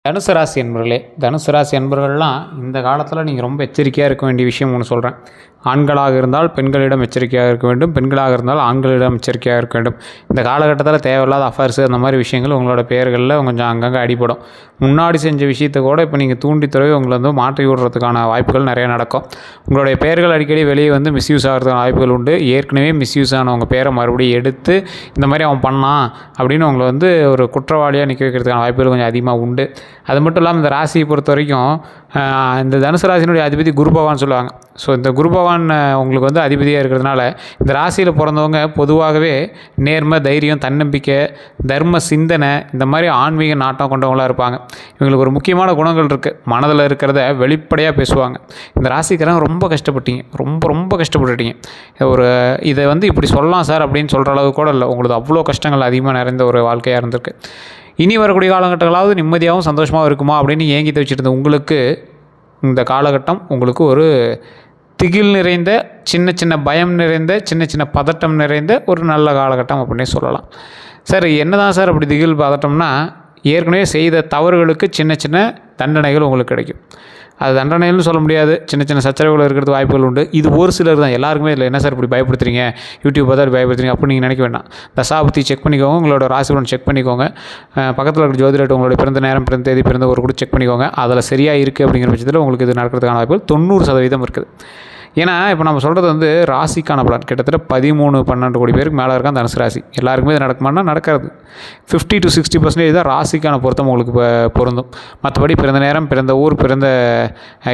தனுசு ராசி என்பர்களே, தனுசு ராசி என்பர்கள்லாம் இந்த காலத்தில் நீங்கள் ரொம்ப எச்சரிக்கையாக இருக்க வேண்டிய விஷயம் ஒன்று சொல்கிறேன். ஆண்களாக இருந்தால் பெண்களிடம் எச்சரிக்கையாக இருக்க வேண்டும், பெண்களாக இருந்தால் ஆண்களிடம் எச்சரிக்கையாக இருக்க வேண்டும். இந்த காலகட்டத்தில் தேவையில்லாத அஃபேர்ஸு அந்த மாதிரி விஷயங்கள் உங்களோட பெயர்களில் கொஞ்சம் அங்கங்கே அடிபடும். முன்னாடி செஞ்ச விஷயத்தை கூட இப்போ நீங்கள் தூண்டி துறவி உங்களை வந்து மாற்றி விடுறதுக்கான வாய்ப்புகள் நிறைய நடக்கும். உங்களுடைய பெயர்கள் அடிக்கடி வெளியே வந்து மிஸ்யூஸ் ஆகிறதுக்கான வாய்ப்புகள் உண்டு. ஏற்கனவே மிஸ்யூஸ் ஆன உங்கள் பேரை மறுபடியும் எடுத்து இந்த மாதிரி அவன் பண்ணான் அப்படின்னு உங்களை வந்து ஒரு குற்றவாளியாக நிற்க வைக்கிறதுக்கான வாய்ப்புகள் கொஞ்சம் அதிகமாக உண்டு. அது மட்டும் இல்லாமல் இந்த ராசியை பொறுத்த வரைக்கும் இந்த தனுசு ராசியினுடைய அதிபதி குரு பகவான் சொல்லுவாங்க. ஸோ இந்த குரு பகவான் உங்களுக்கு வந்து அதிபதியாக இருக்கிறதுனால இந்த ராசியில் பிறந்தவங்க பொதுவாகவே நேர்மை, தைரியம், தன்னம்பிக்கை, தர்ம சிந்தனை, இந்த மாதிரி ஆன்மீக நாட்டம் கொண்டவங்களாக இருப்பாங்க. இவங்களுக்கு ஒரு முக்கியமான குணங்கள் இருக்குது. மனதில் இருக்கிறத வெளிப்படையாக பேசுவாங்க. இந்த ராசிக்காரங்க ரொம்ப கஷ்டப்பட்டீங்க, ரொம்ப கஷ்டப்பட்டுட்டீங்க. இதை வந்து இப்படி சொல்லலாம் சார் அப்படின்னு சொல்கிற அளவுக்கு கூட இல்லை. உங்களுக்கு அவ்வளோ கஷ்டங்கள் அதிகமாக நிறைந்த ஒரு வாழ்க்கையாக இருந்திருக்கு. இனி வரக்கூடிய காலகட்டங்களாவது நிம்மதியாகவும் சந்தோஷமாகவும் இருக்குமா அப்படின்னு ஏங்கி தவிச்சிட்டு இருந்த உங்களுக்கு இந்த காலகட்டம் உங்களுக்கு ஒரு திகில் நிறைந்த, சின்ன பயம் நிறைந்த, சின்ன பதட்டம் நிறைந்த ஒரு நல்ல காலகட்டம் அப்படின்னே சொல்லலாம். சார் என்ன தான் சார் அப்படி திகில் பதட்டம்னா, ஏற்கனவே செய்த தவறுகளுக்கு சின்ன தண்டனைகள் உங்களுக்கு கிடைக்கும். அது தண்டனைன்னு சொல்ல முடியாது, சின்ன சச்சரவுகள் இருக்கிறது வாய்ப்புகள் உண்டு. இது ஒரு சிலர் தான், எல்லாருக்குமே இல்லை. என்ன சார் இப்படி பயப்படுத்துறீங்க, யூடியூப் பார்த்து பயப்படுத்துறீங்க அப்படின்னு நீங்கள் நினைக்க வேண்டாம். தசாபதி செக் பண்ணிக்கோங்க, உங்களோட ராசிபலன் செக் பண்ணிக்கோங்க, பக்கத்தில் இருக்கிற ஜோதிடர் உங்களோட பிறந்த நேரம், பிறந்த தேதி, பிறந்த ஒரு கூட செக் பண்ணிக்கோங்க. அதில் சரியாக இருக்குது அப்படிங்கிற பட்சத்தில் உங்களுக்கு இது நடக்கிறதுக்கான வாய்ப்புகள் 90% இருக்குது. ஏன்னா இப்போ நம்ம சொல்கிறது வந்து ராசிக்கான பலன். கிட்டத்தட்ட 13-12 கோடி பேருக்கு மேலே இருக்கான் தனுசு ராசி. எல்லாருக்குமே இது நடக்குமானா நடக்காது. 50 to 60% தான் ராசிக்கான பொருத்தம் உங்களுக்கு பொருந்தும். மற்றபடி பிறந்த நேரம், பிறந்த ஊர், பிறந்த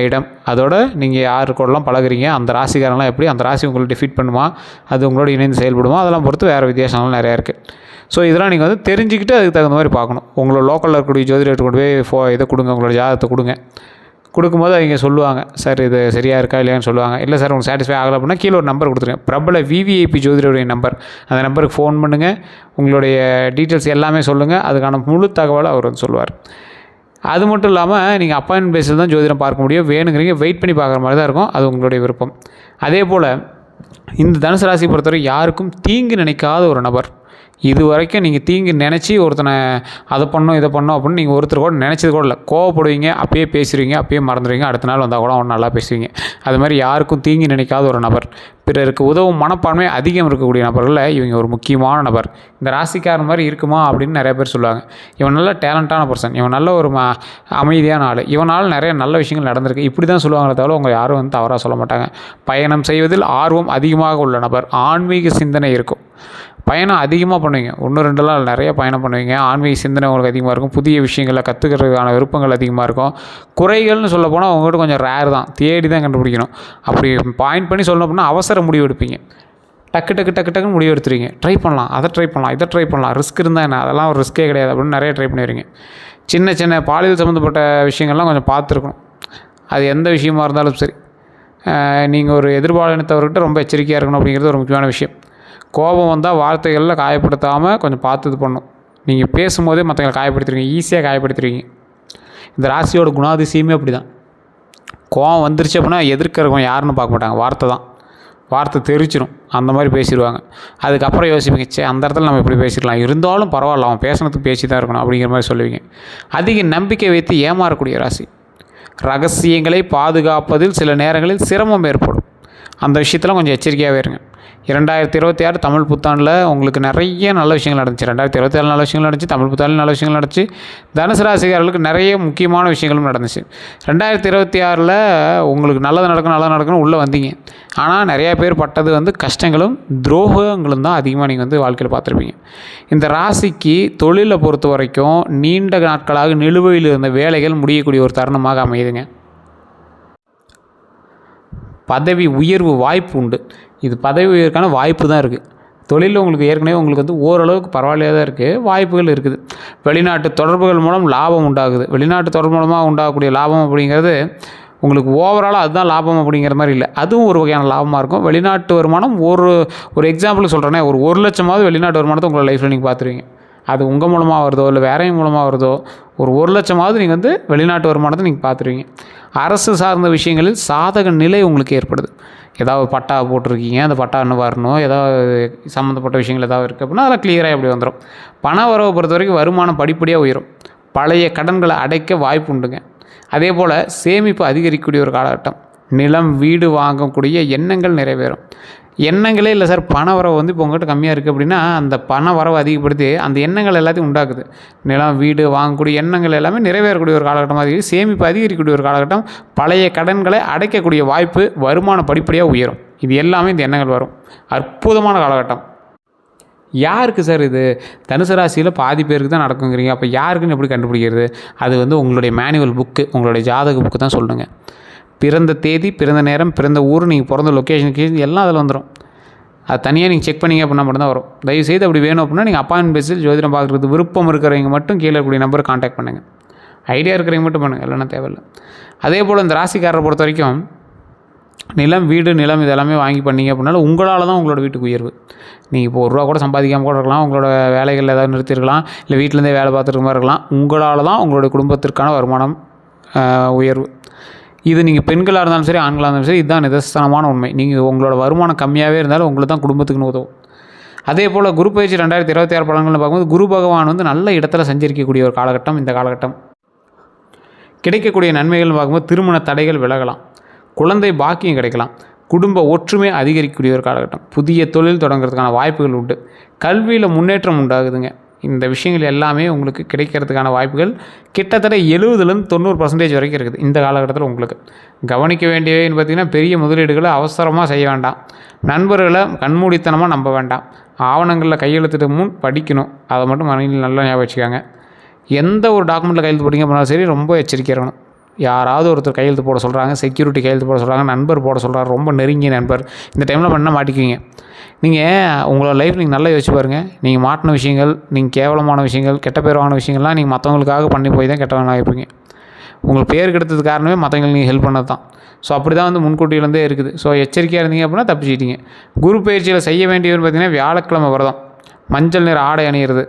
இடம், அதோட நீங்கள் யார் கூடலாம் பழகுறீங்க, அந்த ராசிக்காரெல்லாம் எப்படி, அந்த ராசி உங்களை டிஃபீட் பண்ணுமா, அது உங்களோட இணைந்து செயல்படுமா, அதெல்லாம் பொறுத்து வேறு வித்தியாசங்கள் நிறையா இருக்குது. ஸோ இதெல்லாம் நீங்கள் வந்து தெரிஞ்சுக்கிட்டு அதுக்கு தகுந்த மாதிரி பார்க்கணும். உங்களோட லோக்கலில் இருக்கக்கூடிய ஜோதிடத்தை கொண்டு போய் இதை கொடுங்க, உங்களோட ஜாதகத்தை கொடுக்கும்போது அவங்க சொல்லுவாங்க, சார் இது சரியாக இருக்கா இல்லையான்னு சொல்லுவாங்க. இல்லை சார் உங்களுக்கு சாட்டிஸ்ஃபை ஆகலை அப்படின்னா கீழே ஒரு நம்பர் கொடுத்துருங்க, பிரபல விவிஐபி ஜோதிடருடைய நம்பர். அந்த நம்பருக்கு ஃபோன் பண்ணுங்கள், உங்களுடைய டீட்டெயில்ஸ் எல்லாமே சொல்லுங்கள், அதுக்கான முழு தகவலை அவர் வந்து சொல்லுவார். அது மட்டும் இல்லாமல் நீங்கள் அப்பாயின்மெண்ட் பேஸில் தான் ஜோதிடம் பார்க்க முடியும். வேணுங்கிறீங்க வெயிட் பண்ணி பார்க்குற மாதிரி தான் இருக்கும், அது உங்களுடைய விருப்பம். அதே போல் இந்த தனுசு ராசி பொறுத்தவரை யாருக்கும் தீங்கு நினைக்காத ஒரு நபர். இது வரைக்கும் நீங்கள் தீங்கு நினச்சி ஒருத்தனை அதை பண்ணோம் இதை பண்ணோம் அப்படின்னு நீங்கள் ஒருத்தர் கூட நினச்சது கூட இல்லை. கோவப்படுவீங்க, அப்பயே பேசுவீங்க, அப்பயே மறந்துடுவீங்க, அடுத்த நாள் வந்தால் கூட அவன் நல்லா பேசுவீங்க. அது மாதிரி யாருக்கும் தீங்கு நினைக்காத ஒரு நபர், பிறருக்கு உதவும் மனப்பான்மை அதிகம் இருக்கக்கூடிய நபர்களில் இவங்க ஒரு முக்கியமான நபர். இந்த ராசிக்காரன் மாதிரி இருக்குமா அப்படின்னு நிறைய பேர் சொல்லுவாங்க. இவன் நல்ல டேலண்டான பர்சன், இவன் நல்ல ஒரு அமைதியான ஆள், இவனால் நிறைய நல்ல விஷயங்கள் நடந்திருக்கு, இப்படி தான் சொல்லுவாங்களே தவிர அவங்க யாரும் வந்து தவறாக சொல்ல மாட்டாங்க. பயணம் செய்வதில் ஆர்வம் அதிகமாக உள்ள நபர், ஆன்மீக சிந்தனை இருக்கும், பயணம் அதிகமாக பண்ணுவீங்க. 1-2 நிறைய பயணம் பண்ணுவீங்க. ஆன்மீக சிந்தனை உங்களுக்கு அதிகமாக இருக்கும். புதிய விஷயங்களை கற்றுக்கிறதுக்கான விருப்பங்கள் அதிகமாக இருக்கும். குறைகள்னு சொல்ல போனால் உங்கள்கிட்ட கொஞ்சம் ரேர் தான், தேடி தான் கண்டுபிடிக்கணும். அப்படி பாயிண்ட் பண்ணி சொல்லணும் அப்படின்னா அவசர முடிவு எடுப்பீங்க. டக்குன்னு முடிவு எடுத்துருவீங்க. ட்ரை பண்ணலாம், அதை ட்ரை பண்ணலாம், இதை ட்ரை பண்ணலாம், ரிஸ்க் இருந்தால் என்ன, அதெல்லாம் ஒரு ரிஸ்க்கே கிடையாது அப்படின்னு நிறைய ட்ரை பண்ணிடுவீங்க. சின்ன பாலியல் சம்மந்தப்பட்ட விஷயங்கள்லாம் கொஞ்சம் பார்த்துருக்கணும். அது எந்த விஷயமா இருந்தாலும் சரி, நீங்கள் ஒரு எதிர்பாலினத்தவர்கிட்ட ரொம்ப எச்சரிக்கையாக இருக்கணும் அப்படிங்கிறது ஒரு முக்கியமான விஷயம். கோபம் வந்தால் வார்த்தைகளில் காயப்படுத்தாமல் கொஞ்சம் பார்த்து இது பண்ணணும். நீங்கள் பேசும்போதே மற்றவங்களை காயப்படுத்துறீங்க, ஈஸியாக காயப்படுத்துறீங்க. இந்த ராசியோட குணாதிசயமே அப்படி தான். கோபம் வந்துருச்சு அப்படின்னா எதிர்க்கிறவங்க யாருன்னு பார்க்க மாட்டாங்க, வார்த்தை தெரிச்சிடும், அந்த மாதிரி பேசிடுவாங்க. அதுக்கப்புறம் யோசிப்பீங்க, அந்த இடத்துல நம்ம இப்படி பேசிடலாம், இருந்தாலும் பரவாயில்ல, அவன் பேசுனதுக்கு பேசி தான் இருக்கணும் அப்படிங்கிற மாதிரி சொல்லுவீங்க. அதிக நம்பிக்கை வைத்து ஏமாறக்கூடிய ராசி. ரகசியங்களை பாதுகாப்பதில் சில நேரங்களில் சிரமம் ஏற்படும். அந்த விஷயத்தில் கொஞ்சம் எச்சரிக்கையாகவே இருங்க. 2026 தமிழ் புத்தாண்டில் உங்களுக்கு நிறைய நல்ல விஷயங்கள் நடந்துச்சு. 2027 நல்ல விஷயங்கள் நடந்துச்சு, தமிழ் புத்தாண்டில் நல்ல விஷயங்கள் நடந்துச்சு. தனுசு ராசிக்காரர்களுக்கு நிறைய முக்கியமான விஷயங்களும் நடந்துச்சு. 2026 உங்களுக்கு நல்லது நடக்கணும் உள்ளே வந்தீங்க. ஆனால் நிறையா பேர் பட்டது வந்து கஷ்டங்களும் துரோகங்களும் தான் அதிகமாக நீங்கள் வந்து வாழ்க்கையில் பார்த்துருப்பீங்க. இந்த ராசிக்கு தொழிலை பொறுத்த வரைக்கும் நீண்ட நாட்களாக நிலுவையில் இருந்த வேலைகள் முடியக்கூடிய ஒரு தருணமாக அமையுதுங்க. பதவி உயர்வு வாய்ப்பு உண்டு. இது பதவி உயர்வுக்கான வாய்ப்பு தான் இருக்குது. தொழிலில் ஏற்கனவே உங்களுக்கு வந்து ஓரளவுக்கு பரவாயில்லையாக தான் இருக்குது, வாய்ப்புகள் இருக்குது. வெளிநாட்டு தொடர்புகள் மூலம் லாபம் உண்டாகுது. வெளிநாட்டு தொடர்பு மூலமாக உண்டாகக்கூடிய லாபம் அப்படிங்கிறது உங்களுக்கு ஓவராலாக அதுதான் லாபம் அப்படிங்கிற மாதிரி இல்லை, அதுவும் ஒரு வகையான லாபமாக இருக்கும். வெளிநாட்டு வருமானம் ஒரு எக்ஸாம்பிளுக்கு சொல்கிறேன்னே, ஒரு 1 லட்சமாவது வெளிநாட்டு வருமானத்தை உங்களை லைஃப்பில் நீங்கள் பார்த்துருவீங்க. அது உங்கள் மூலமாக வருதோ இல்லை வேறையும் மூலமாக வருதோ, ஒரு 1 லட்சமாவது நீங்கள் வந்து வெளிநாட்டு வருமானத்தை நீங்கள் பார்த்துருவீங்க. அரசு சார்ந்த விஷயங்களில் சாதக நிலை உங்களுக்கு ஏற்படுது. ஏதாவது பட்டா போட்டிருக்கீங்க, அந்த பட்டா இன்னும் வரணும், ஏதாவது சம்மந்தப்பட்ட விஷயங்கள் ஏதாவது இருக்குது அப்படின்னா அதெல்லாம் கிளியராக எப்படி வந்துடும். பண வரவை பொறுத்த வரைக்கும் வருமானம் படிப்படியாக உயரும். பழைய கடன்களை அடைக்க வாய்ப்பு உண்டுங்க. அதே போல் சேமிப்பு அதிகரிக்கக்கூடிய ஒரு காலகட்டம். நிலம் வீடு வாங்கக்கூடிய எண்ணங்கள் நிறைவேறும். எண்ணங்களே இல்லை சார், பண வரவு வந்து இப்போ உங்கள்கிட்ட கம்மியாக இருக்குது அப்படின்னா அந்த பண வரவு அதிகப்படுத்தி அந்த எண்ணங்கள் எல்லாத்தையும் உண்டாக்குது. நிலம் வீடு வாங்கக்கூடிய எண்ணங்கள் எல்லாமே நிறைவேறக்கூடிய ஒரு காலகட்டமாக இருக்குது. சேமிப்பு அதிகரிக்கக்கூடிய ஒரு காலகட்டம். பழைய கடன்களை அடைக்கக்கூடிய வாய்ப்பு, வருமானம் படிப்படியாக உயரும். இது எல்லாமே இந்த எண்ணங்கள் வரும். அற்புதமான காலகட்டம். யாருக்கு சார் இது? தனுசு ராசியில் பாதி பேருக்கு தான் நடக்குங்கிறீங்க. அப்போ யாருக்குன்னு எப்படி கண்டுபிடிக்கிறது? அது வந்து உங்களுடைய மேனுவல் புக்கு, உங்களுடைய ஜாதக புக்கு தான் சொல்லுங்க. பிறந்த தேதி, பிறந்த நேரம், பிறந்த ஊர், நீங்கள் பிறந்த லொக்கேஷன் எல்லாம் அதில் வந்துடும். அது தனியாக நீங்கள் செக் பண்ணிங்க அப்படின்னா மட்டும் தான் வரும். தயவுசெய்து அப்படி வேணும் அப்படின்னா நீங்கள் அப்பாயின்மெண்ட் பேஸில் ஜோதிடம் பார்க்குறது விருப்பம் இருக்கிறவங்க மட்டும் கீழே இருக்கக்கூடிய நம்பரை கான்டாக்ட் பண்ணுங்கள். ஐடியா இருக்கிறவங்க மட்டும் பண்ணுங்கள், இல்லைன்னா தேவையில்லை. அதே போல் இந்த ராசிக்காரரை பொறுத்த வரைக்கும் நிலம் வீடு நிலம் இதெல்லாமே வாங்கி பண்ணிங்க அப்படின்னாலும் உங்களால் தான் உங்களோட வீட்டுக்கு உயர்வு. நீங்கள் இப்போ ₹1 கூட சம்பாதிக்காமல் கூட இருக்கலாம், உங்களோட வேலைகள் ஏதாவது நிறுத்திருக்கலாம், இல்லை வீட்டிலேருந்தே வேலை பார்த்துருக்க மாதிரி இருக்கலாம். உங்களால் தான் உங்களுடைய குடும்பத்திற்கான வருமானம் உயர்வு. இது நீங்கள் பெண்களாக இருந்தாலும் சரி ஆண்களாக இருந்தாலும் சரி, இதுதான் நிதர்சனமான உண்மை. நீங்கள் உங்களோட வருமானம் கம்மியாகவே இருந்தாலும் உங்களுக்கு தான் குடும்பத்துக்குன்னு உதவும். அதே போல் குரு பயிற்சி 2026 பலன்கள்னு பார்க்கும்போது குரு பகவான் வந்து நல்ல இடத்துல சஞ்சரிக்கக்கூடிய ஒரு காலகட்டம் இந்த காலகட்டம். கிடைக்கக்கூடிய நன்மைகள்னு பார்க்கும்போது திருமண தடைகள் விலகலாம், குழந்தை பாக்கியம் கிடைக்கலாம், குடும்ப ஒற்றுமை அதிகரிக்கக்கூடிய ஒரு காலகட்டம், புதிய தொழில் தொடங்குறதுக்கான வாய்ப்புகள் உண்டு, கல்வியில் முன்னேற்றம் உண்டாகுதுங்க. இந்த விஷயங்கள் எல்லாமே உங்களுக்கு கிடைக்கிறதுக்கான வாய்ப்புகள் கிட்டத்தட்ட 70-90% வரைக்கும் இருக்குது இந்த காலகட்டத்தில். உங்களுக்கு கவனிக்க வேண்டியவைன்னு பார்த்திங்கன்னா, பெரிய முதலீடுகளை அவசரமாக செய்ய வேண்டாம். நண்பர்களை கண்மூடித்தனமாக நம்ப வேண்டாம். ஆவணங்களில் கையெழுத்திட்டு முன் படிக்கணும். அதை மட்டும் மனதில் நல்லா ஞாபகம் வச்சுக்காங்க. எந்த ஒரு டாக்குமெண்ட்டில் கையெழுத்து போட்டிங்க அப்படின்னாலும் சரி, ரொம்ப எச்சரிக்கை இருக்கணும். யாராவது ஒருத்தர் கையெழுத்து போட சொல்கிறாங்க, செக்யூரிட்டி கையெழுத்து போட சொல்கிறாங்க, நண்பர் போட சொல்கிறார், ரொம்ப நெருங்கிய நண்பர், இந்த டைமில் பண்ண மாட்டிக்குவீங்க. நீங்கள் உங்களோட லைஃப் நீங்கள் நல்லா யோசிச்சு பாருங்கள். நீங்கள் மாட்டின விஷயங்கள், நீங்கள் கேவலமான விஷயங்கள், கெட்ட பேர் வாங்கின விஷயங்கள்லாம் நீங்கள் மற்றவங்களுக்காக பண்ணி போய் தான் கெட்டவங்க ஆகிருப்பீங்க. உங்களுக்கு பேர் கெடுத்தது காரணமே மற்றவங்களுக்கு நீங்கள் ஹெல்ப் பண்ணது தான். ஸோ அப்படி தான் வந்து முன்கூட்டியிலேருந்தே இருக்குது. ஸோ எச்சரிக்கையாக இருந்தீங்க அப்படின்னா தப்பிச்சிட்டீங்க. குரு பயிற்சியில் செய்ய வேண்டியதுன்னு பார்த்திங்கன்னா, வியாழக்கிழமை விரதம், மஞ்சள் நிற ஆடை அணியிறது,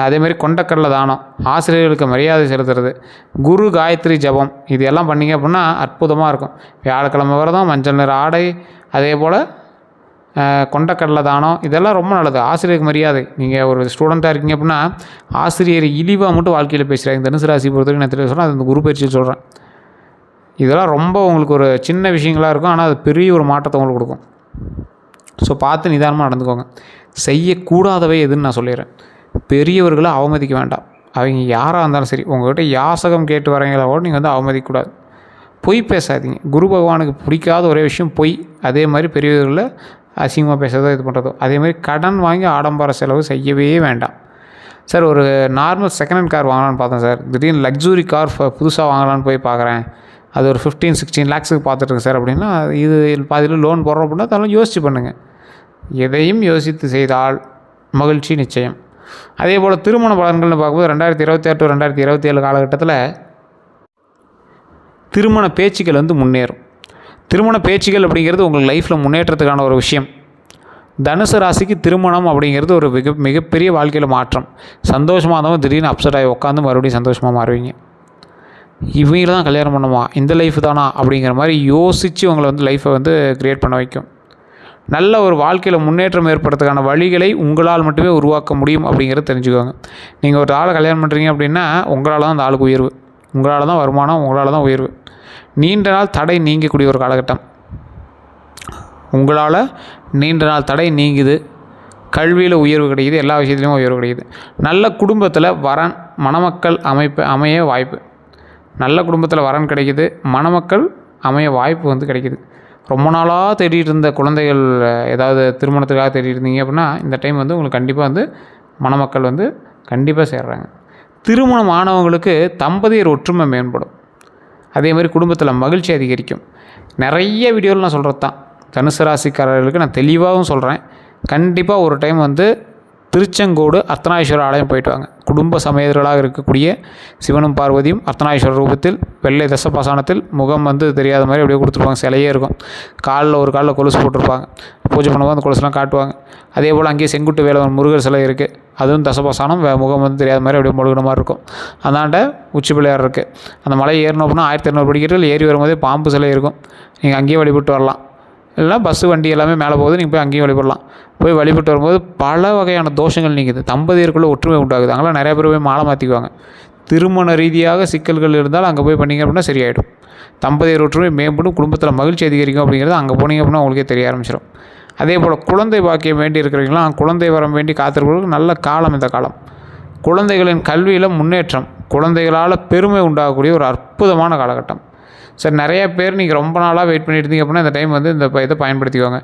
அதேமாதிரி கொண்டக்கடலை தானம், ஆசிரியர்களுக்கு மரியாதை செலுத்துறது, குரு காயத்ரி ஜபம், இது எல்லாம் பண்ணிங்க அப்படின்னா அற்புதமாக இருக்கும். வியாழக்கிழமை விரதம், மஞ்சள் நிற ஆடை, அதே போல் கொண்டக்கடலை தானம், இதெல்லாம் ரொம்ப நல்லது. ஆசிரியருக்கு மரியாதை. நீங்கள் ஒரு ஸ்டூடெண்ட்டாக இருக்கீங்க அப்படின்னா ஆசிரியர் இழிவாக மட்டும் வாழ்க்கையில் பேசுகிறாங்க. தனுசு ராசி பொறுத்தவரைக்கும் நான் தெரிய சொல்கிறேன், அது இந்த குரு பயிற்சியில் சொல்கிறேன். இதெல்லாம் ரொம்ப உங்களுக்கு ஒரு சின்ன விஷயங்களாக இருக்கும், ஆனால் அது பெரிய ஒரு மாற்றத்தை உங்களுக்கு கொடுக்கும். ஸோ பார்த்து நிதானமாக நடந்துக்கோங்க. செய்யக்கூடாதவை எதுன்னு நான் சொல்லிடுறேன். பெரியவர்களை அவமதிக்க வேண்டாம். அவங்க யாராக இருந்தாலும் சரி, உங்கள்கிட்ட யாசகம் கேட்டு வரீங்களா கூட நீங்கள் வந்து அவமதிக்கக்கூடாது. பொய் பேசாதீங்க. குரு பகவானுக்கு பிடிக்காத ஒரே விஷயம் பொய். அதே மாதிரி பெரியவர்களை அசிங்கமாக பேசுறதோ இது பண்ணுறதோ. அதேமாதிரி கடன் வாங்கி ஆடம்பர செலவு செய்யவே வேண்டாம். சார், ஒரு நார்மல் செகண்ட் ஹேண்ட் கார் வாங்கலான்னு பார்த்தேன் சார், திடீர்னு லக்ஸுரி கார் புதுசாக வாங்கலான்னு போய் பார்க்குறேன், அது ஒரு 15-16 lakhs பார்த்துட்ருக்கு சார் அப்படின்னா, இது பாதியில் லோன் போடுறோம் அப்படின்னா அதெல்லாம் யோசித்து பண்ணுங்கள். எதையும் யோசித்து செய்தால் மகிழ்ச்சி நிச்சயம். அதே போல் திருமண பலன்கள்னு பார்க்கும்போது 2026-2027 காலகட்டத்தில் திருமண பேச்சுக்கள் வந்து முன்னேறும். திருமண பேச்சுக்கள் அப்படிங்கிறது உங்கள் லைஃப்பில் முன்னேற்றத்துக்கான ஒரு விஷயம். தனுசு ராசிக்கு திருமணம் அப்படிங்கிறது ஒரு மிகப்பெரிய வாழ்க்கையில் மாற்றம். சந்தோஷமாக இருந்தவங்க திடீர்னு அப்செட் ஆகி உட்காந்து மறுபடியும் சந்தோஷமாக மாறுவீங்க. இவங்கள தான் கல்யாணம் பண்ணுமா, இந்த லைஃப் தானா அப்படிங்கிற மாதிரி யோசித்து உங்களை வந்து லைஃப்பை வந்து க்ரியேட் பண்ண வைக்கும். நல்ல ஒரு வாழ்க்கையில் முன்னேற்றம் ஏற்படுறதுக்கான வழிகளை உங்களால் மட்டுமே உருவாக்க முடியும் அப்படிங்கிறத தெரிஞ்சுக்கோங்க. நீங்கள் ஒரு ஆளை கல்யாணம் பண்ணுறீங்க அப்படின்னா உங்களால் தான் அந்த ஆளுக்கு உயர்வு, உங்களால் தான் வருமானம், உங்களால் தான் உயர்வு. நீண்ட நாள் தடை நீங்கக்கூடிய ஒரு காலகட்டம். உங்களால் நீண்ட நாள் தடை நீங்குது. கல்வியில் உயர்வு கிடைக்குது, எல்லா விஷயத்துலையும் உயர்வு கிடைக்குது. நல்ல குடும்பத்தில் வரன் மணமக்கள் அமைய வாய்ப்பு. நல்ல குடும்பத்தில் வரன் கிடைக்குது, மணமக்கள் அமைய வாய்ப்பு வந்து கிடைக்குது. ரொம்ப நாளாக தேடிட்டு இருந்த குழந்தைகள் ஏதாவது திருமணத்துக்காக தேடிட்டு இருந்தீங்க அப்படின்னா இந்த டைம் வந்து உங்களுக்கு கண்டிப்பாக வந்து மணமக்கள் வந்து கண்டிப்பாக சேர்றாங்க. திருமணம் ஆனவங்களுக்கு தம்பதியர் ஒற்றுமை மேம்படும். அதேமாதிரி குடும்பத்தில் மகிழ்ச்சி அதிகரிக்கும். நிறைய வீடியோவில் நான் சொல்கிறது தான். தனுசு ராசிக்காரர்களுக்கு நான் தெளிவாகவும் சொல்கிறேன். கண்டிப்பாக ஒரு டைம் வந்து திருச்செங்கோடு அர்த்தநாரீஸ்வரர் ஆலயம் போயிட்டு வாங்க. குடும்ப சமேதர்களாக இருக்கக்கூடிய சிவனும் பார்வதியும் அர்த்தநாரீஸ்வரர் ரூபத்தில் வெள்ளை தசபாசானத்தில் முகம் வந்து தெரியாத மாதிரி அப்படியே கொடுத்துருப்பாங்க. சிலையே இருக்கும். ஒரு காலில் கொலுசு போட்டிருப்பாங்க. பூஜை பண்ணும்போது அந்த கொலுசுலாம் காட்டுவாங்க. அதே போல் அங்கேயே செங்குட்டு வேலவன் முருகர் சிலை இருக்குது. அதுவும் தசபாசானம், முகம் வந்து தெரியாத மாதிரி அப்படியே முழுகிற மாதிரி இருக்கும். அந்தாண்ட உச்சி பிள்ளையார் இருக்குது. அந்த மலை ஏறணும் அப்படின்னா 1200 படிக்கட்டில் ஏறி வரும்போதே பாம்பு சிலை இருக்கும். நீங்கள் அங்கேயே வழிபட்டு வரலாம். இல்லைனா பஸ்ஸு வண்டி எல்லாமே மேலே போகுது, நீங்கள் போய் அங்கேயும் வழிபடலாம். போய் வழிபட்டு வரும்போது பல வகையான தோஷங்கள் நீங்குது. தம்பதியருக்குள்ளே ஒற்றுமை உண்டாகுது. அங்கெல்லாம் நிறைய பேர் போய் மாலை மாற்றிக்குவாங்க. திருமண ரீதியாக சிக்கல்கள் இருந்தால் அங்கே போய் பண்ணிங்க அப்படின்னா சரியாயிடும். தம்பதியர் ஒற்றுமை மேம்படும், குடும்பத்தில் மகிழ்ச்சி அதிகரிக்கும் அப்படிங்கிறது அங்கே போனீங்க அப்படின்னா உங்களுக்கே தெரிய ஆரம்பிச்சிடும். அதே போல் குழந்தை பாக்கியம் வேண்டி இருக்கிறவங்களாம் குழந்தை வரம் வேண்டி காத்திருப்பவர்களுக்கு நல்ல காலம் இந்த காலம். குழந்தைகளின் கல்வியில் முன்னேற்றம், குழந்தைகளால் பெருமை உண்டாகக்கூடிய ஒரு அற்புதமான காலகட்டம். சரி, நிறைய பேர் நீங்கள் ரொம்ப நாளாக வெயிட் பண்ணிட்டு இருந்தீங்க அப்படின்னா இந்த டைம் வந்து இந்த இதை பயன்படுத்திக்கோங்க.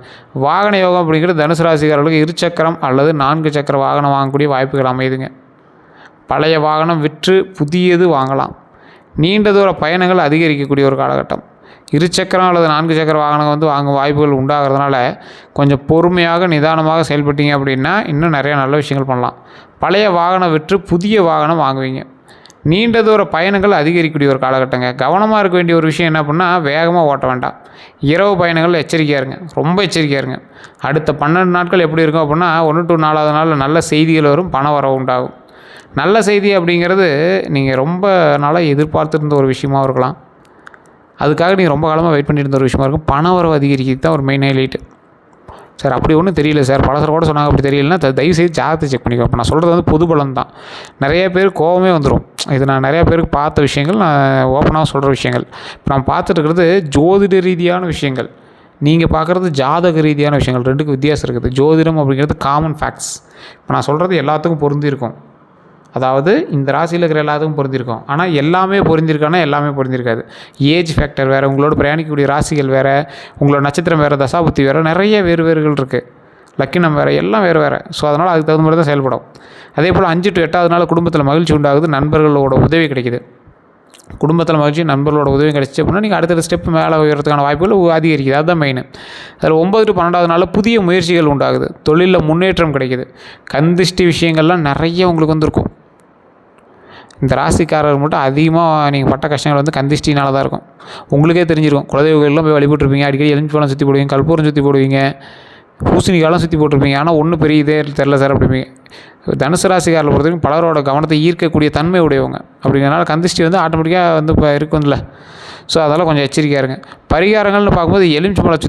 வாகன யோகம் அப்படிங்கிறது தனுசு ராசிக்காரர்களுக்கு 2 சக்கரம் அல்லது 4 சக்கர வாகனம் வாங்கக்கூடிய வாய்ப்புகள் அமையுதுங்க. பழைய வாகனம் விற்று புதியது வாங்கலாம். நீண்ட தூர பயணங்கள் அதிகரிக்கக்கூடிய ஒரு காலகட்டம். 2 சக்கரம் அல்லது 4 சக்கர வாகனம் வந்து வாங்கும் வாய்ப்புகள் உண்டாகிறதுனால கொஞ்சம் பொறுமையாக நிதானமாக செயல்பட்டீங்க அப்படின்னா இன்னும் நிறையா நல்ல விஷயங்கள் பண்ணலாம். பழைய வாகனம் விற்று புதிய வாகனம் வாங்குவீங்க. நீண்ட தூர பயணங்கள் அதிகரிக்கக்கூடிய ஒரு காலகட்டங்க. கவனமாக இருக்க வேண்டிய ஒரு விஷயம் என்ன அப்படின்னா, வேகமாக ஓட்ட வேண்டாம். இரவு பயணங்கள் எச்சரிக்கையாக இருங்க, ரொம்ப எச்சரிக்கையாக இருங்க. அடுத்த 12 நாட்கள் எப்படி இருக்கும் அப்படின்னா 1 to 4வது நாள் நல்ல செய்திகள் வரும், பண வரவு உண்டாகும். நல்ல செய்தி அப்படிங்கிறது நீங்கள் ரொம்ப நாளாக எதிர்பார்த்துருந்த ஒரு விஷயமாக இருக்கலாம். அதுக்காக நீங்கள் ரொம்ப காலமாக வெயிட் பண்ணிட்டு இருந்த ஒரு விஷயமா இருக்கும். பண வரவு அதிகரிக்கிறது தான் ஒரு மெயின் ஹைலைட்டு. சார் அப்படி ஒன்றும் தெரியல சார், பலசர் கூட சொன்னாங்க அப்படி தெரியலன்னா தயவுசெய்து ஜாதகத்தை செக் பண்ணிக்கோ. இப்போ நான் சொல்கிறது வந்து பொது பலன் தான். நிறைய பேர் கோவமே வந்துடும். இது நான் நிறையா பேருக்கு பார்த்த விஷயங்கள், நான் ஓப்பனாக சொல்கிற விஷயங்கள். இப்போ நான் பார்த்துட்டு இருக்கிறது ஜோதிட ரீதியான விஷயங்கள், நீங்கள் பார்க்குறது ஜாதக ரீதியான விஷயங்கள். 2க்கும் வித்தியாசம் இருக்குது. ஜோதிடம் அப்படிங்கிறது காமன் ஃபேக்ட்ஸ். இப்போ நான் சொல்கிறது எல்லாத்துக்கும் பொருந்திருக்கும். அதாவது இந்த ராசியில் இருக்கிற எல்லாத்துக்கும் பொருந்திருக்கும். ஆனால் எல்லாமே பொருந்திருக்கானா எல்லாமே பொருந்திருக்காது. ஏஜ் ஃபேக்டர் வேறு, உங்களோட பிரயாணிக்கக்கூடிய ராசிகள் வேறு, உங்களோட நட்சத்திரம் வேறு, தசாபுத்தி வேறு, நிறைய வேறுகள் இருக்குது. லக்கினம் வேறு, எல்லாம் வேறு. ஸோ அதனால் அதுக்கு தகுந்த மாதிரி தான் செயல்படும். அதே போல் 5 to 8வது நாள் குடும்பத்தில் மகிழ்ச்சி உண்டாகுது, நண்பர்களோட உதவி கிடைக்குது. குடும்பத்தில் மகிழ்ச்சி, நண்பர்களோட உதவி கிடைச்சி அப்படின்னா நீங்கள் அடுத்த ஸ்டெப் மேலே உயர்றதுக்கான வாய்ப்புகள் அதிகரிக்குது. அதுதான் மெயின். அதில் 9 to 12வது நாளில் புதிய முயற்சிகள் உண்டாகுது, தொழிலில் முன்னேற்றம் கிடைக்குது. கந்திஷ்டி விஷயங்கள்லாம் நிறைய உங்களுக்கு வந்திருக்கும். இந்த ராசிக்காரர் மட்டும் அதிகமாக நீங்கள் பட்ட கஷ்டங்கள் வந்து கந்திஷ்டினால தான் இருக்கும். உங்களுக்கே தெரிஞ்சிருக்கும். குலதெய்வ கோயிலெலாம் போய் வழிபட்டுருப்பீங்க, அடிக்கடி எலுமிச்சை பழம் சுற்றி போடுவீங்க, கற்பூரம் சுற்றி போடுவீங்க, பூசணிக்காலம் சுற்றி போட்டிருப்பீங்க. ஆனால் ஒன்றும் பெரிய இதே தெரில சார் அப்படிப்பீங்க. தனுசு ராசிக்காரில் பொறுத்தவரைக்கும் பலரோட கவனத்தை ஈர்க்கக்கூடிய தன்மை உடையவங்க. அப்படிங்கிறனால கந்திஷ்டி வந்து ஆட்டோமேட்டிக்காக வந்து இப்போ இருக்கும்ல. ஸோ அதெல்லாம் கொஞ்சம் எச்சரிக்கையாக இருங்க. பரிகாரங்கள்னு பார்க்கும்போது எலுமிச்சை பழம்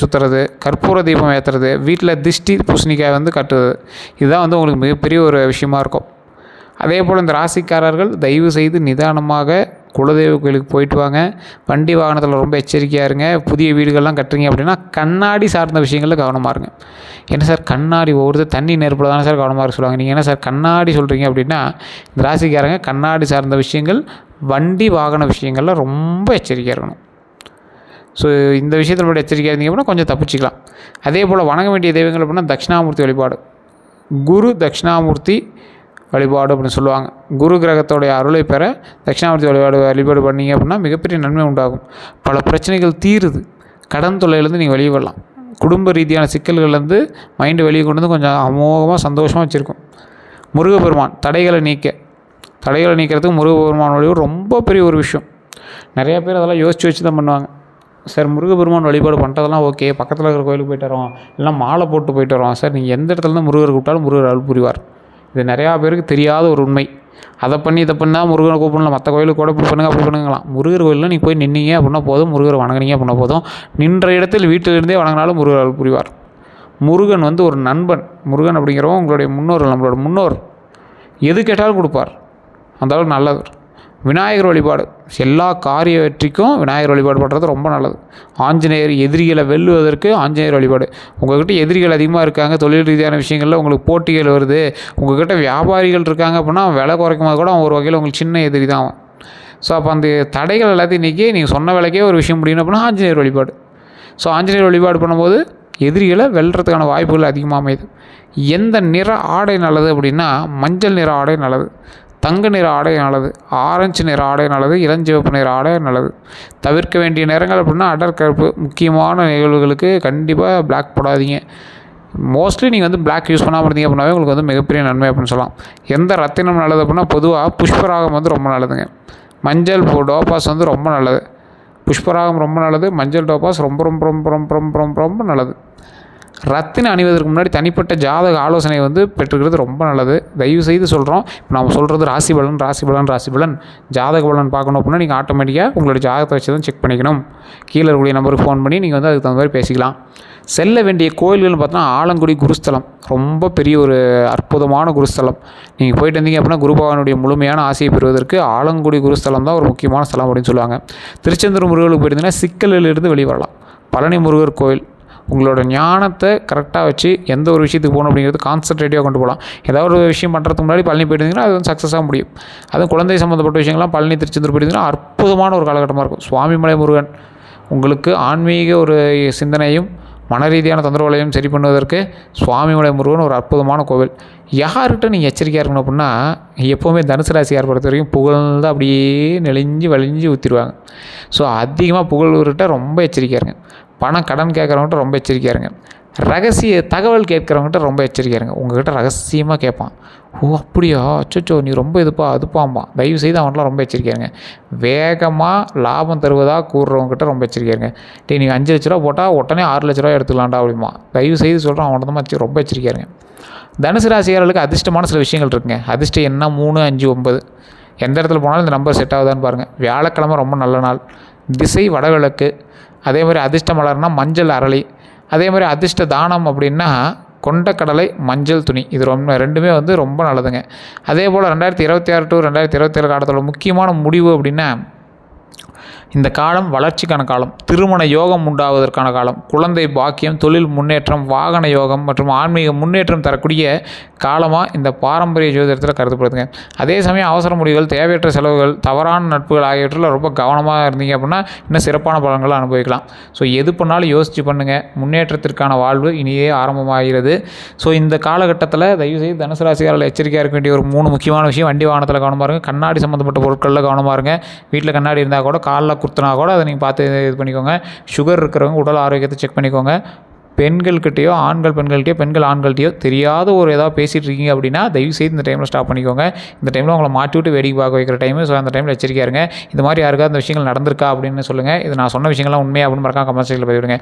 சுற்றுறது, கற்பூர தீபம் ஏற்றுறது, வீட்டில் திஷ்டி பூசணிக்காய் வந்து கட்டுறது, இதுதான் வந்து உங்களுக்கு மிகப்பெரிய ஒரு விஷயமா இருக்கும். அதே போல் இந்த ராசிக்காரர்கள் தயவு செய்து நிதானமாக குலதெய்வ கோயிலுக்கு போயிட்டு வாங்க. வண்டி வாகனத்தில் ரொம்ப எச்சரிக்கையாக இருங்க. புதிய வீடுகள்லாம் கட்டுறீங்க அப்படின்னா கண்ணாடி சார்ந்த விஷயங்களில் கவனமாக இருங்க. என்ன சார் கண்ணாடி ஒவ்வொருத்தர் தண்ணி நெருப்பில் தானே சார் கவனமாக இருக்க சொல்லுவாங்க. நீங்கள் என்ன சார் கண்ணாடி சொல்கிறீங்க அப்படின்னா, இந்த ராசிக்காரங்க கண்ணாடி சார்ந்த விஷயங்கள், வண்டி வாகன விஷயங்களில் ரொம்ப எச்சரிக்கையாக இருக்கணும். ஸோ இந்த விஷயத்தில் மட்டும் எச்சரிக்கையாக இருந்தீங்க அப்படின்னா கொஞ்சம் தப்பிச்சிக்கலாம். அதே போல் வணங்க வேண்டிய தெய்வங்கள் அப்படின்னா தட்சிணாமூர்த்தி வழிபாடு, குரு தட்சிணாமூர்த்தி வழிபாடு அப்படின்னு சொல்லுவாங்க. குரு கிரகத்தோடைய அருளை பெற தட்சிணாமூர்த்தி வழிபாடு பண்ணிங்க அப்படின்னா மிகப்பெரிய நன்மை உண்டாகும். பல பிரச்சனைகள் தீருது. கடன் தொல்லையிலேருந்து நீங்கள் வெளியே வரலாம். குடும்ப ரீதியான சிக்கல்கள்லேருந்து மைண்டு வெளியே கொண்டு வந்து கொஞ்சம் அமோகமாக சந்தோஷமாக வச்சுருக்கும். முருகப்பெருமான் தடைகளை நீக்கிறதுக்கு முருகப்பெருமான் வழிபாடு ரொம்ப பெரிய ஒரு விஷயம். நிறையா பேர் அதெல்லாம் யோசித்து தான் பண்ணுவாங்க. சார் முருகப்பெருமான் வழிபாடு பண்ணுறதெல்லாம் ஓகே, பக்கத்தில் இருக்கிற கோயிலுக்கு போய்ட்டு வரோம், இல்லை மாலை போட்டு போய்ட்டு வரோம். சார் நீங்கள் எந்த இடத்துலேருந்து முருகர் கூப்பிட்டாலும் முருகர் அருள் புரிவார். இது நிறையா பேருக்கு தெரியாத ஒரு உண்மை. அதை பண்ணி இதை பண்ணால் முருகனை கூப்பிடலாம், மற்ற கோயிலுக்கு கூட இப்படி பண்ணுங்க அப்படி பண்ணுங்களாம். முருகர் கோயிலில் நீங்கள் போய் நின்னீங்க அப்படின்னா போதும், முருகரை வணங்குனீங்க அப்படின்னா போதும், நின்ற இடத்தில் வீட்டிலிருந்தே வணங்கினாலும் முருகர் அருள் புரிவார். முருகன் வந்து ஒரு நண்பன். முருகன் அப்படிங்கிறவங்க உங்களுடைய முன்னோர்கள், நம்மளோட முன்னோர். எது கேட்டாலும் கொடுப்பார், அந்த அளவுக்கு நல்லது. விநாயகர் வழிபாடு, எல்லா காரிய வெற்றிக்கும் விநாயகர் வழிபாடு பண்ணுறது ரொம்ப நல்லது. ஆஞ்சநேயர், எதிரிகளை வெல்லுவதற்கு ஆஞ்சநேயர் வழிபாடு. உங்கள்கிட்ட எதிரிகள் அதிகமாக இருக்காங்க, தொழில் ரீதியான விஷயங்களில் உங்களுக்கு போட்டிகள் வருது, உங்கள்கிட்ட வியாபாரிகள் இருக்காங்க அப்படின்னா விலை குறைக்கும் போது கூட அவன் ஒரு வகையில் உங்களுக்கு சின்ன எதிரி தான் அவன். ஸோ அப்போ அந்த தடைகள் எல்லாத்தையும் நீக்கி நீங்கள் சொன்ன விலைக்கே ஒரு விஷயம் முடியணும் அப்படின்னா ஆஞ்சநேயர் வழிபாடு. ஸோ ஆஞ்சநேயர் வழிபாடு பண்ணும்போது எதிரிகளை வெல்றதுக்கான வாய்ப்புகள் அதிகமாக அமையுது. எந்த நிற ஆடை நல்லது அப்படின்னா மஞ்சள் நிற ஆடை நல்லது, தங்க நிற ஆடை நல்லது, ஆரஞ்சு நிற ஆடை நல்லது, இளஞ்சிவப்பு நிற ஆடை நல்லது. தவிர்க்க வேண்டிய நிறங்கள் அப்படின்னா அடர்கருப்பு. முக்கியமான நிகழ்வுகளுக்கு கண்டிப்பாக பிளாக் போடாதீங்க. மோஸ்ட்லி நீங்கள் வந்து பிளாக் யூஸ் பண்ணாமல் இருந்தீங்க அப்படின்னாவே உங்களுக்கு வந்து மிகப்பெரிய நன்மை அப்படின்னு சொல்லலாம். எந்த ரத்தினம் நல்லது அப்படின்னா பொதுவாக புஷ்பராகம் வந்து ரொம்ப நல்லதுங்க. மஞ்சள் டோபாஸ் வந்து ரொம்ப நல்லது. புஷ்பராகம் ரொம்ப நல்லது, மஞ்சள் டோபாஸ் ரொம்ப ரொம்ப ரொம்ப ரொம்ப ரொம்ப ரொம்ப ரொம்ப நல்லது. ரத்தின அணிவதற்கு முன்னாடி தனிப்பட்ட ஜாதக ஆலோசனை வந்து பெற்றுக்கிறது ரொம்ப நல்லது. தயவு செய்து சொல்கிறோம். இப்போ நம்ம சொல்கிறது ராசி பலன் ஜாதக பலன் பார்க்கணும் அப்படின்னா நீங்கள் ஆட்டோமேட்டிக்காக உங்களுடைய ஜாதகத்தை வச்சு தான் செக் பண்ணிக்கணும். கீழே இருக்கக்கூடிய நம்பருக்கு ஃபோன் பண்ணி நீங்கள் வந்து அதுக்கு தகுந்த மாதிரி பேசிக்கலாம். செல்ல வேண்டிய கோயில்கள்னு பார்த்தோன்னா ஆலங்குடி குருஸ்தலம் ரொம்ப பெரிய ஒரு அற்புதமான குருஸ்தலம். நீங்கள் போயிட்டு வந்தீங்க அப்படின்னா குரு பகவானுடைய முழுமையான ஆசையை பெறுவதற்கு ஆலங்குடி குருஸ்தலம் தான் ஒரு முக்கியமான ஸ்தலம் அப்படின்னு சொல்லுவாங்க. திருச்செந்தூர் முருகருக்கு போயிருந்தீங்கன்னா சிக்கலிலிருந்து வெளிவரலாம். பழனி முருகர் கோயில் உங்களோட ஞானத்தை கரெக்டாக வச்சு எந்த ஒரு விஷயத்துக்கு போகணும் அப்படிங்கிறது கான்சன்ட்ரேட்டிவாக கொண்டு போகலாம். ஏதாவது ஒரு விஷயம் பண்ணுறதுக்கு முன்னாடி பழனி போயிட்டு அது வந்து சக்ஸஸாக முடியும். அதுவும் குழந்தை சம்மந்தப்பட்ட விஷயங்கள்லாம் பழனி திருச்செந்தூர் போயிட்டு அற்புதமான ஒரு காலகட்டமாக இருக்கும். சுவாமிமலை முருகன் உங்களுக்கு ஆன்மீக ஒரு சிந்தனையும் மன ரீதியான தொந்தரவுகளையும் சரி பண்ணுவதற்கு சுவாமிமலை முருகன் ஒரு அற்புதமான கோவில். யார்கிட்ட நீங்கள் எச்சரிக்கையாக இருக்கணும் அப்படின்னா எப்போவுமே தனுசு ராசியார் பொறுத்த வரைக்கும் புகழ்ந்து அப்படியே நெளிஞ்சு வலிஞ்சு ஊற்றிடுவாங்க. ஸோ அதிகமாக புகழ்கிட்ட ரொம்ப எச்சரிக்கையாக இருங்க. பணம் கடன் கேட்குறவங்ககிட்ட ரொம்ப எச்சரிக்கையாக இருங்க. ரகசிய தகவல் கேட்குறவங்ககிட்ட ரொம்ப எச்சரிக்கையாக இருங்க. உங்கள்கிட்ட ரகசியமாக கேட்பான். ஓ அப்படியா, அச்சோ நீ ரொம்ப அதுப்பாம்பான். தயவு செய்து அவன்லாம் ரொம்ப எச்சரிக்கையாக இருங்க. வேகமாக லாபம் தருவதாக கூறுறவங்ககிட்ட ரொம்ப எச்சரிக்கையாக இருங்க. நீங்கள் 5 லட்ச ரூபா போட்டால் உடனே 6 லட்ச ரூபா எடுத்துக்கலாம்டா அப்படிமா. தயவு செய்து சொல்கிறோம், அவன்கிட்ட ரொம்ப எச்சரிக்கையாக இருங்க. தனுசு ராசியாளர்களுக்கு அதிர்ஷ்டமான சில விஷயங்கள் இருக்குங்க. அதிர்ஷ்டம் என்ன 3, 5, 9 எந்த இடத்துல போனாலும் இந்த நம்பர் செட் ஆகுதான்னு பாருங்கள். வியாழக்கிழமை ரொம்ப நல்ல நாள். திசை வடகிழக்கு. அதே மாதிரி அதிர்ஷ்ட மலர்னா மஞ்சள் அரளி. அதே மாதிரி அதிர்ஷ்ட தானம் அப்படின்னா கொண்டக்கடலை மஞ்சள் துணி. இது ரெண்டுமே வந்து ரொம்ப நல்லதுங்க. அதே போல் 2026 to 2027 காலத்தோட முக்கியமான முடிவு அப்படின்னா இந்த காலம் வளர்ச்சிக்கான காலம், திருமண யோகம் உண்டாவதற்கான காலம், குழந்தை பாக்கியம், தொழில் முன்னேற்றம், வாகன யோகம் மற்றும் ஆன்மீக முன்னேற்றம் தரக்கூடிய காலமாக இந்த பாரம்பரிய ஜோதிடத்தில் கருதப்படுதுங்க. அதே சமயம் அவசர முடிவுகள், தேவையற்ற செலவுகள், தவறான நட்புகள் ஆகியவற்றில் ரொம்ப கவனமாக இருந்தீங்க அப்படின்னா இன்னும் சிறப்பான பலன்களை அனுபவிக்கலாம். ஸோ எது பண்ணாலும் யோசித்து பண்ணுங்கள். முன்னேற்றத்திற்கான வாழ்வு இனியே ஆரம்பமாகிறது. ஸோ இந்த காலகட்டத்தில் தயவுசெய்து தனுசு ராசியாளர்கள் எச்சரிக்கையாக இருக்க வேண்டிய ஒரு 3 முக்கியமான விஷயம்: வண்டி வாகனத்தில் கவனமாக இருங்க, கண்ணாடி சம்மந்தப்பட்ட பொருட்களில் கவனமாக இருங்க. வீட்டில் கண்ணாடி இருந்தால் கூட காலில் குத்துனா கூட அதை நீங்கள் பார்த்து இது பண்ணிக்கோங்க. சுகர் இருக்கிறவங்க உடல் ஆரோக்கியத்தை செக் பண்ணிக்கோங்க. பெண்கள்கிட்டையோ பெண்கள் ஆண்கள்கிட்டையோ தெரியாத ஒரு ஏதாவது பேசிகிட்டு இருக்கீங்க அப்படின்னா தயவுசெய்து இந்த டைமில் ஸ்டாப் பண்ணிக்கோங்க. இந்த டைமில் உங்களை மாட்டி விட்டு வேடிக்கை பார்க்க வைக்கிற டைமு. ஸோ அந்த டைமில் எச்சரிக்கையாக இருங்க. இந்த மாதிரி யாருக்காவது அந்த விஷயங்கள் நடந்திருக்கா அப்படின்னு சொல்லுங்கள். இது நான் சொன்ன விஷயங்கள்லாம் உண்மையாக அப்படின்னு மறக்காம கமெண்ட் செக்ஷனில் பதிவிடுங்க.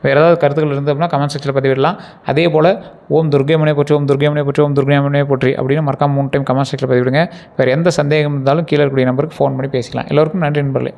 வேறு ஏதாவது கருத்துக்கள் இருந்து அப்படின்னா கமெண்ட் செக்ஷனில் பதிவிடலாம். அதே போல் ஓம் துர்க்கைமனை போற்றி, ஓம் துர்க்கைமனை போற்றி, ஓம் துர்க்கைமனை போற்றி அப்படின்னு மறக்காம 3 டைம் கமெண்ட் செக்ஷனில் பதிவிடுங்க. வேறு எந்த சந்தேகம் இருந்தாலும் கீழே இருக்கக்கூடிய நம்பருக்கு ஃபோன் பண்ணி பேசிக்கலாம். எல்லோருக்கும் நன்றி நண்பர்களே.